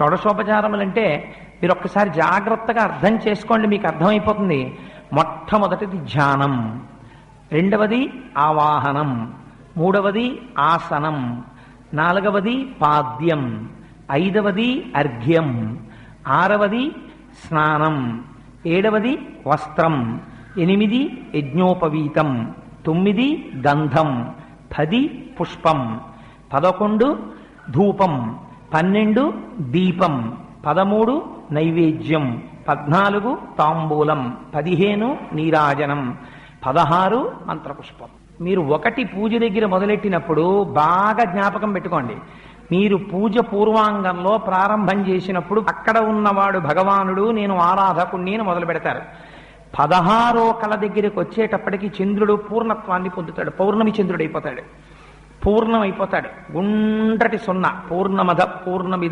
షోడశోపచారములంటే మీరు ఒక్కసారి జాగ్రత్తగా అర్థం చేసుకోండి, మీకు అర్థమైపోతుంది. మొట్టమొదటిది ధ్యానం, రెండవది ఆవాహనం, మూడవది ఆసనం, నాలుగవది పాద్యం, ఐదవది అర్ఘ్యం, ఆరవది స్నానం, ఏడవది వస్త్రం, 8 యజ్ఞోపవీతం, 9 గంధం, 10 పుష్పం, 11 ధూపం, 12 దీపం, 13 నైవేద్యం, 14 తాంబూలం, 15 నీరాజనం, 16 మంత్రపుష్పం. మీరు ఒకటి పూజ దగ్గర మొదలెట్టినప్పుడు బాగా జ్ఞాపకం పెట్టుకోండి. మీరు పూజ పూర్వాంగంలో ప్రారంభం చేసినప్పుడు అక్కడ ఉన్నవాడు భగవానుడు, నేను ఆరాధకుణ్ణి అని మొదలు పెడతారు. 16వ కళ దగ్గరికి వచ్చేటప్పటికి చంద్రుడు పూర్ణత్వాన్ని పొందుతాడు, పౌర్ణమి చంద్రుడు అయిపోతాడు, పూర్ణమైపోతాడు. గుండ్రటి సున్నా పూర్ణమద పూర్ణమిద